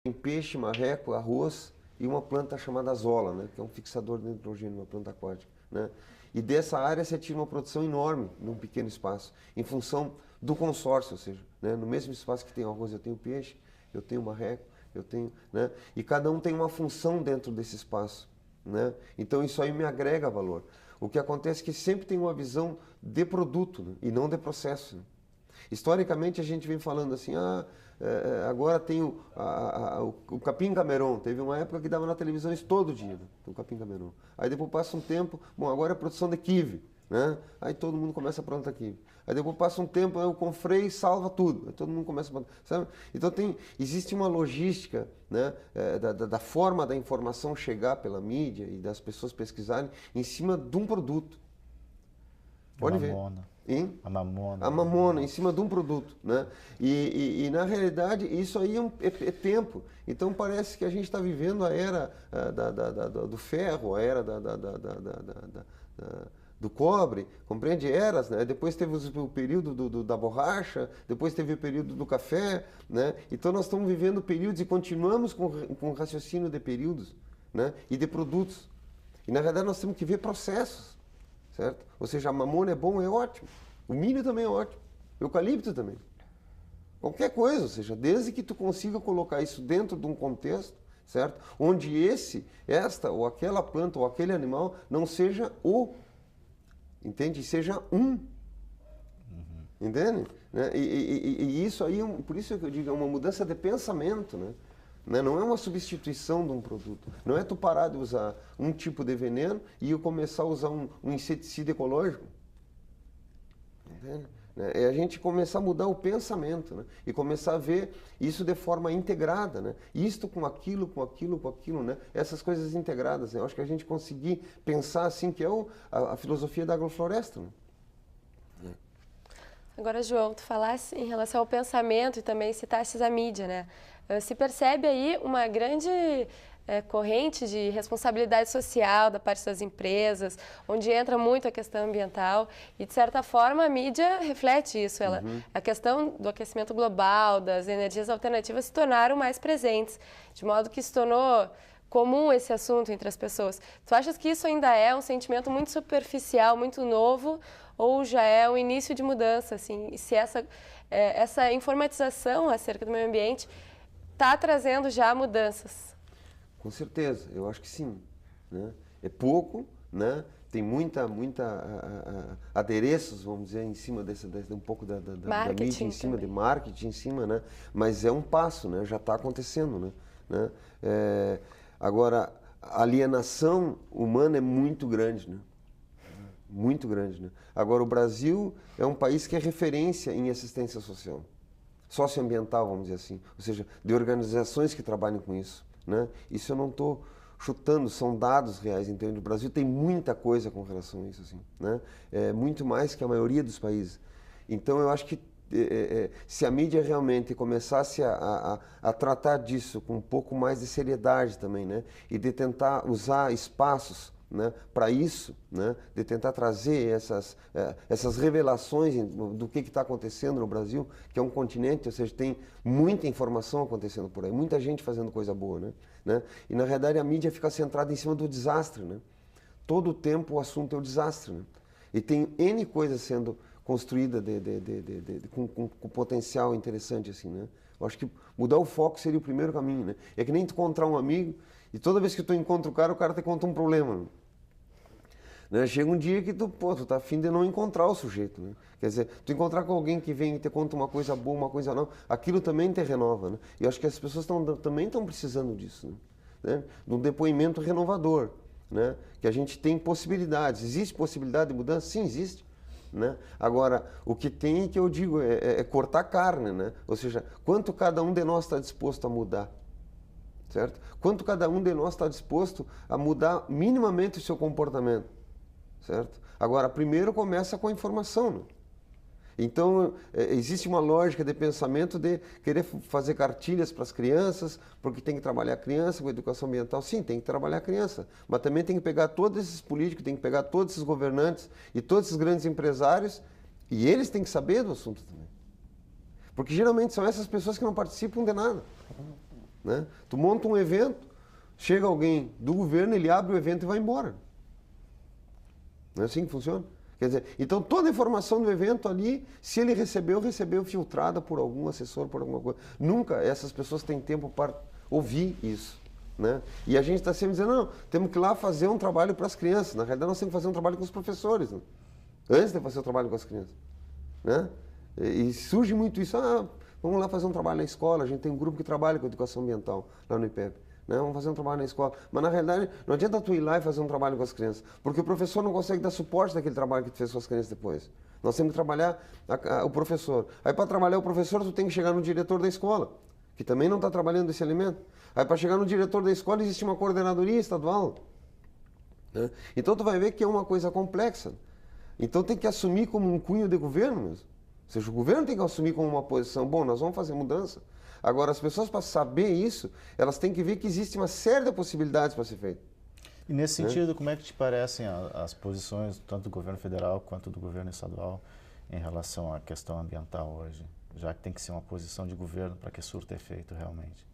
Tem peixe, marreco, arroz e uma planta chamada azola, né? Que é um fixador de nitrogênio, uma planta aquática, né? E dessa área você tira uma produção enorme num pequeno espaço, em função do consórcio, ou seja, né? No mesmo espaço que tem arroz eu tenho peixe, eu tenho marreco, eu tenho, né? E cada um tem uma função dentro desse espaço, né? Então isso aí me agrega valor. O que acontece é que sempre tem uma visão de produto, né? E não de processo, né? Historicamente a gente vem falando assim, agora tem o capim camerão. Teve uma época que dava na televisão isso todo dia, né? O capim camerão. Aí depois passa um tempo, bom, agora é produção de quibe, né? Aí todo mundo começa a plantar quibe. Aí depois passa um tempo, aí o Confrei salva tudo. Aí todo mundo começa a plantar, sabe? Então existe uma logística, né, da forma da informação chegar pela mídia e das pessoas pesquisarem em cima de um produto. Pode ver. Hein? A mamona. A mamona, em cima de um produto, né? E na realidade isso aí é tempo. Então parece que a gente está vivendo a era do ferro, a era do cobre, compreende? Eras, né? Depois teve o período da borracha, depois teve o período do café, né? Então nós estamos vivendo períodos e continuamos com raciocínio de períodos, né? E de produtos. E na realidade nós temos que ver processos. Certo? Ou seja, a mamona é bom, é ótimo. O milho também é ótimo. O eucalipto também. Qualquer coisa, ou seja, desde que tu consiga colocar isso dentro de um contexto, certo? Onde esta ou aquela planta ou aquele animal não seja entende? Seja um. Entende? Né? E isso aí, por isso que eu digo, é uma mudança de pensamento, né? Não é uma substituição de um produto. Não é tu parar de usar um tipo de veneno e eu começar a usar um inseticida ecológico. Entende? É a gente começar a mudar o pensamento, né? E começar a ver isso de forma integrada, né? Isto com aquilo, né? Essas coisas integradas. Né? Eu acho que a gente conseguir pensar assim, que é a filosofia da agrofloresta. Né? Agora, João, tu falasse em relação ao pensamento e também citasses a mídia, né? Se percebe aí uma grande corrente de responsabilidade social da parte das empresas, onde entra muito a questão ambiental e, de certa forma, a mídia reflete isso. A questão do aquecimento global, das energias alternativas se tornaram mais presentes, de modo que se tornou comum esse assunto entre as pessoas. Tu achas que isso ainda é um sentimento muito superficial, muito novo, ou já é o início de mudança? Assim, e se essa informatização acerca do meio ambiente está trazendo já mudanças? Com certeza, eu acho que sim. Né? É pouco, né? Tem muita adereços, vamos dizer, em cima um pouco da mídia, em cima de marketing, em cima, né? Mas é um passo, né? Já está acontecendo. Né? Agora, a alienação humana é muito grande, né? Muito grande. Né? Agora, o Brasil é um país que é referência em assistência social. Socioambiental, vamos dizer assim, ou seja, de organizações que trabalham com isso. Né? Isso eu não estou chutando, são dados reais. Então, o Brasil tem muita coisa com relação a isso, assim, né? Muito mais que a maioria dos países. Então, eu acho que se a mídia realmente começasse a tratar disso com um pouco mais de seriedade também, né? E de tentar usar espaços, né, para isso, né, de tentar trazer essas revelações do que está acontecendo no Brasil, que é um continente, ou seja, tem muita informação acontecendo por aí, muita gente fazendo coisa boa, né? E na realidade a mídia fica centrada em cima do desastre, né? Todo o tempo o assunto é o desastre, né? E tem N coisas sendo construída com potencial interessante, assim, né? Eu acho que mudar o foco seria o primeiro caminho, né? É que nem tu encontrar um amigo e toda vez que tu encontra o cara te conta um problema. Né? Chega um dia que tu tá afim de não encontrar o sujeito, né? Quer dizer, tu encontrar com alguém que vem e te conta uma coisa boa, uma coisa não, aquilo também te renova, né? E eu acho que as pessoas também estão precisando disso, né? De um depoimento renovador, né? Que a gente tem possibilidades. Existe possibilidade de mudança? Sim, existe. Né? Agora, o que tem, que eu digo, é cortar carne, né? Ou seja, quanto cada um de nós está disposto a mudar, certo? Quanto cada um de nós está disposto a mudar minimamente o seu comportamento, certo? Agora, primeiro começa com a informação, né? Então, existe uma lógica de pensamento de querer fazer cartilhas para as crianças, porque tem que trabalhar a criança com educação ambiental. Sim, tem que trabalhar a criança, mas também tem que pegar todos esses políticos, tem que pegar todos esses governantes e todos esses grandes empresários, e eles têm que saber do assunto também. Porque geralmente são essas pessoas que não participam de nada. né? Tu monta um evento, chega alguém do governo, ele abre o evento e vai embora. Não é assim que funciona? Quer dizer, então toda a informação do evento ali, se ele recebeu filtrada por algum assessor, por alguma coisa. Nunca essas pessoas têm tempo para ouvir isso, né? E a gente está sempre dizendo, não, temos que ir lá fazer um trabalho para as crianças. Na realidade, nós temos que fazer um trabalho com os professores, né? Antes de fazer o trabalho com as crianças, né? E surge muito isso, vamos lá fazer um trabalho na escola, a gente tem um grupo que trabalha com educação ambiental lá no IPEP. Né? Vamos fazer um trabalho na escola. Mas, na realidade, não adianta tu ir lá e fazer um trabalho com as crianças, porque o professor não consegue dar suporte daquele trabalho que tu fez com as crianças depois. Nós temos que trabalhar o professor. Aí, para trabalhar o professor, tu tem que chegar no diretor da escola, que também não está trabalhando esse elemento. Aí, para chegar no diretor da escola, existe uma coordenadoria estadual. Né? Então, tu vai ver que é uma coisa complexa. Então, tem que assumir como um cunho de governo mesmo. Ou seja, o governo tem que assumir como uma posição, bom, nós vamos fazer mudança. Agora, as pessoas, para saber isso, elas têm que ver que existe uma série de possibilidades para ser feito. E nesse sentido, como é que te parecem as posições, tanto do governo federal quanto do governo estadual, em relação à questão ambiental hoje? Já que tem que ser uma posição de governo para que surta efeito realmente.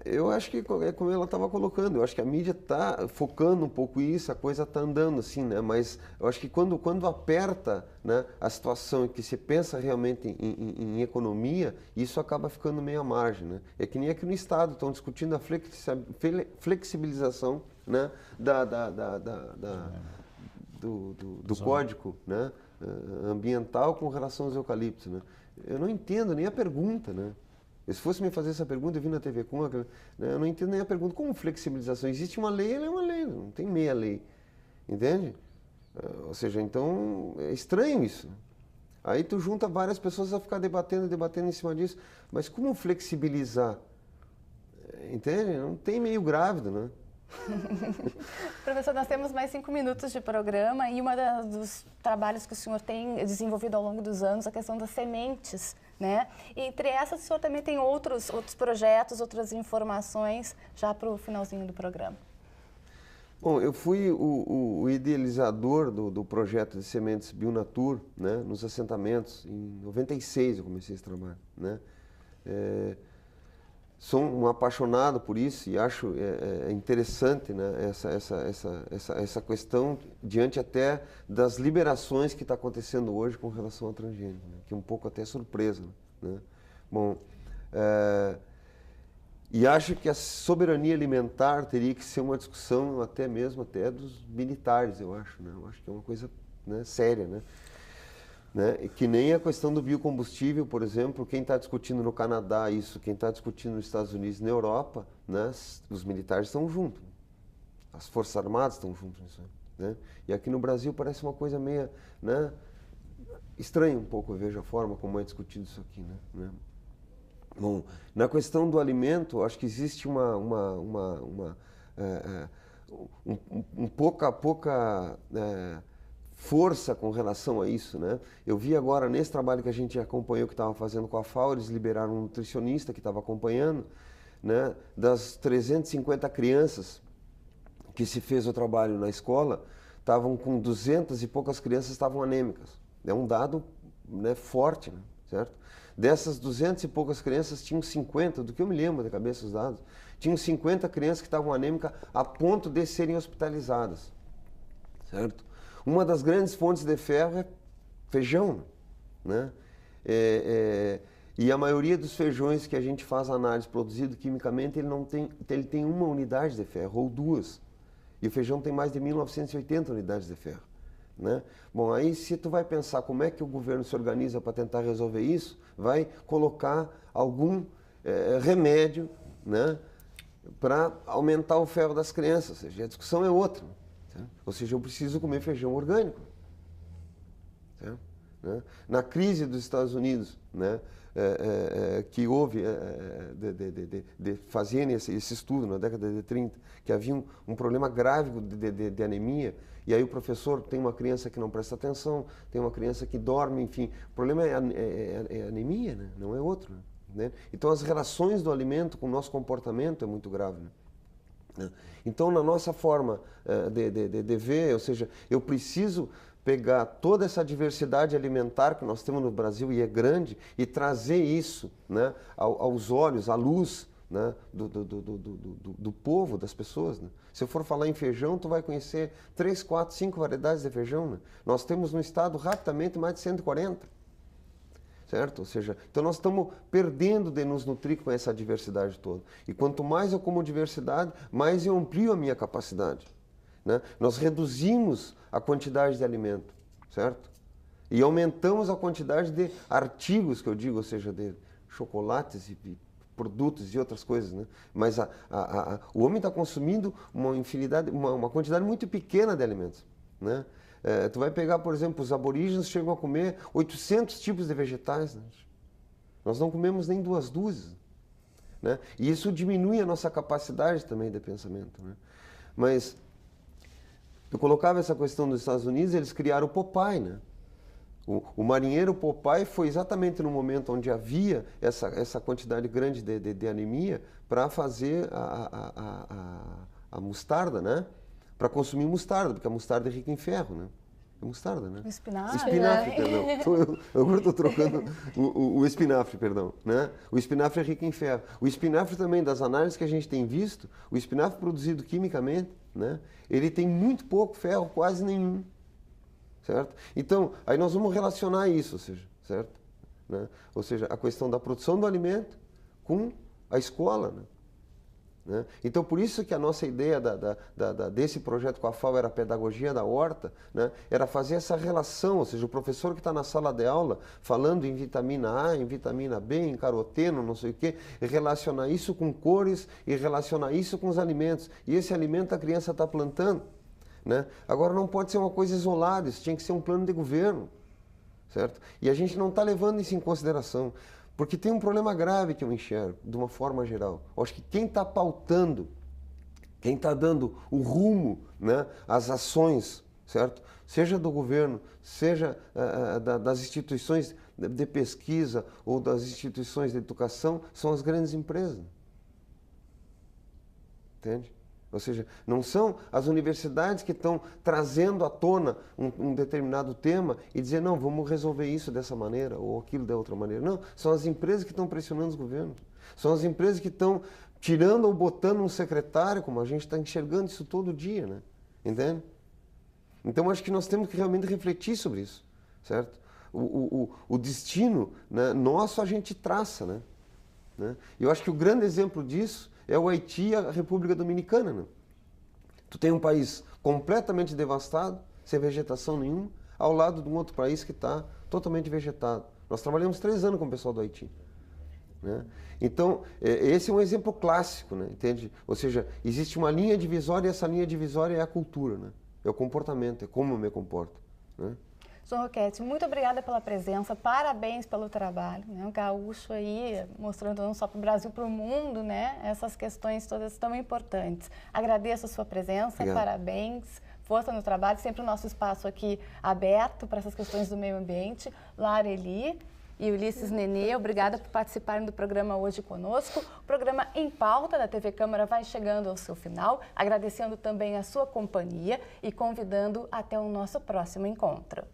Eu acho que, como ela estava colocando, eu acho que a mídia está focando um pouco isso, a coisa está andando assim, né? Mas eu acho que quando aperta, né, a situação em que se pensa realmente em economia, isso acaba ficando meio à margem, né? É que nem aqui no Estado, estão discutindo a flexibilização, né, do código, né, ambiental com relação aos eucaliptos, né? Eu não entendo nem a pergunta, né? Se fosse me fazer essa pergunta, eu vi na TV com né, eu não entendo nem a pergunta. Como flexibilização? Existe uma lei, ela é uma lei, não tem meia lei. Entende? Ou seja, então é estranho isso. Aí tu junta várias pessoas a ficar debatendo em cima disso. Mas como flexibilizar? Entende? Não tem meio grávido, né? Professor, nós temos mais 5 minutos de programa e dos trabalhos que o senhor tem desenvolvido ao longo dos anos, a questão das sementes, né? E entre essas, o senhor também tem outros projetos, outras informações já para o finalzinho do programa. Bom, eu fui o idealizador do projeto de sementes Bionatur, né, nos assentamentos. Em 96 eu comecei esse trabalho, né? Sou um apaixonado por isso e acho interessante, né, essa questão diante até das liberações que está acontecendo hoje com relação ao transgênico, né, que é um pouco até surpresa, né? Bom, e acho que a soberania alimentar teria que ser uma discussão até mesmo dos militares, eu acho, né? Eu acho que é uma coisa, né, séria, né? Né? Que nem a questão do biocombustível, por exemplo, quem está discutindo no Canadá isso, quem está discutindo nos Estados Unidos, na Europa, né? Os militares estão juntos, as Forças Armadas estão juntos nisso, né? E aqui no Brasil parece uma coisa meio, né, estranha um pouco, eu vejo a forma como é discutido isso aqui, né? Bom, na questão do alimento, acho que existe pouca força com relação a isso, né? Eu vi agora, nesse trabalho que a gente acompanhou, que estava fazendo com a FAO, eles liberaram um nutricionista que estava acompanhando, né? Das 350 crianças que se fez o trabalho na escola, estavam com 200 e poucas crianças estavam anêmicas. É um dado, né, forte, né? Certo? Dessas 200 e poucas crianças, tinham 50, do que eu me lembro da cabeça dos dados, tinham 50 crianças que estavam anêmicas a ponto de serem hospitalizadas, certo? Uma das grandes fontes de ferro é feijão, né? E a maioria dos feijões que a gente faz análise produzido quimicamente, ele tem uma unidade de ferro, ou duas. E o feijão tem mais de 1980 unidades de ferro, né? Bom, aí se tu vai pensar como é que o governo se organiza para tentar resolver isso, vai colocar algum remédio, né, para aumentar o ferro das crianças. Ou seja, a discussão é outra. Ou seja, eu preciso comer feijão orgânico. Certo? Né? Na crise dos Estados Unidos, né, que houve de fazerem esse estudo na década de 30, que havia um problema grave de anemia, e aí o professor tem uma criança que não presta atenção, tem uma criança que dorme, enfim, o problema é anemia, né? Não é outro. Né? Então as relações do alimento com o nosso comportamento é muito grave, né? Então, na nossa forma de ver, ou seja, eu preciso pegar toda essa diversidade alimentar que nós temos no Brasil, e é grande, e trazer isso, né, aos olhos, à luz, né, do povo, das pessoas. Né? Se eu for falar em feijão, tu vai conhecer 3, 4, 5 variedades de feijão. Né? Nós temos no estado, rapidamente, mais de 140. Certo? Ou seja, então nós estamos perdendo de nos nutrir com essa diversidade toda. E quanto mais eu como diversidade, mais eu amplio a minha capacidade. Né? Nós reduzimos a quantidade de alimento, certo? E aumentamos a quantidade de artigos, que eu digo, ou seja, de chocolates e produtos e outras coisas, né? Mas o homem está consumindo uma quantidade muito pequena de alimentos, né? Tu vai pegar, por exemplo, os aborígenes chegam a comer 800 tipos de vegetais, né? Nós não comemos nem 2 dúzias, né? E isso diminui a nossa capacidade também de pensamento, né? Mas eu colocava essa questão dos Estados Unidos, eles criaram o Popeye, né? O marinheiro Popeye foi exatamente no momento onde havia essa quantidade grande de anemia para fazer a mostarda, né? Para consumir mostarda, porque a mostarda é rica em ferro, né? É mostarda, né? Espinafre. Espinafre, perdão. Agora estou trocando o espinafre, perdão. Né? O espinafre é rico em ferro. O espinafre também, das análises que a gente tem visto, o espinafre produzido quimicamente, né? Ele tem muito pouco ferro, quase nenhum. Certo? Então, aí nós vamos relacionar isso, ou seja, certo? Né? Ou seja, a questão da produção do alimento com a escola. Né? Então, por isso que a nossa ideia desse projeto com a FAO era a pedagogia da horta, né? Era fazer essa relação, ou seja, o professor que está na sala de aula falando em vitamina A, em vitamina B, em caroteno, não sei o quê, e relacionar isso com cores e relacionar isso com os alimentos. E esse alimento a criança está plantando. Né? Agora não pode ser uma coisa isolada, isso tinha que ser um plano de governo, certo? E a gente não está levando isso em consideração, porque tem um problema grave que eu enxergo, de uma forma geral. Eu acho que quem está pautando, quem está dando o rumo, né, às ações, certo? Seja do governo, seja das instituições de pesquisa ou das instituições de educação, são as grandes empresas. Entende? Ou seja, não são as universidades que estão trazendo à tona um determinado tema e dizer, não, vamos resolver isso dessa maneira ou aquilo de outra maneira. Não, são as empresas que estão pressionando os governos. São as empresas que estão tirando ou botando um secretário, como a gente está enxergando isso todo dia, né? Entende? Então, acho que nós temos que realmente refletir sobre isso, certo? O destino, né, nosso a gente traça, né? E eu acho que o grande exemplo disso é o Haiti e a República Dominicana. Né? Tu tem um país completamente devastado, sem vegetação nenhuma, ao lado de um outro país que está totalmente vegetado. Nós trabalhamos 3 anos com o pessoal do Haiti. Né? Então, esse é um exemplo clássico, né? Entende? Ou seja, existe uma linha divisória e essa linha divisória é a cultura, né? É o comportamento, é como eu me comporto. Né? João Roquette, muito obrigada pela presença, parabéns pelo trabalho, né? O gaúcho aí mostrando não só para o Brasil, para o mundo, né? Essas questões todas tão importantes. Agradeço a sua presença, obrigado. Parabéns, força no trabalho, sempre o nosso espaço aqui aberto para essas questões do meio ambiente. Lara Eli e Ulisses Nenê, obrigada por participarem do programa hoje conosco. O programa Em Pauta da TV Câmara vai chegando ao seu final, agradecendo também a sua companhia e convidando até o nosso próximo encontro.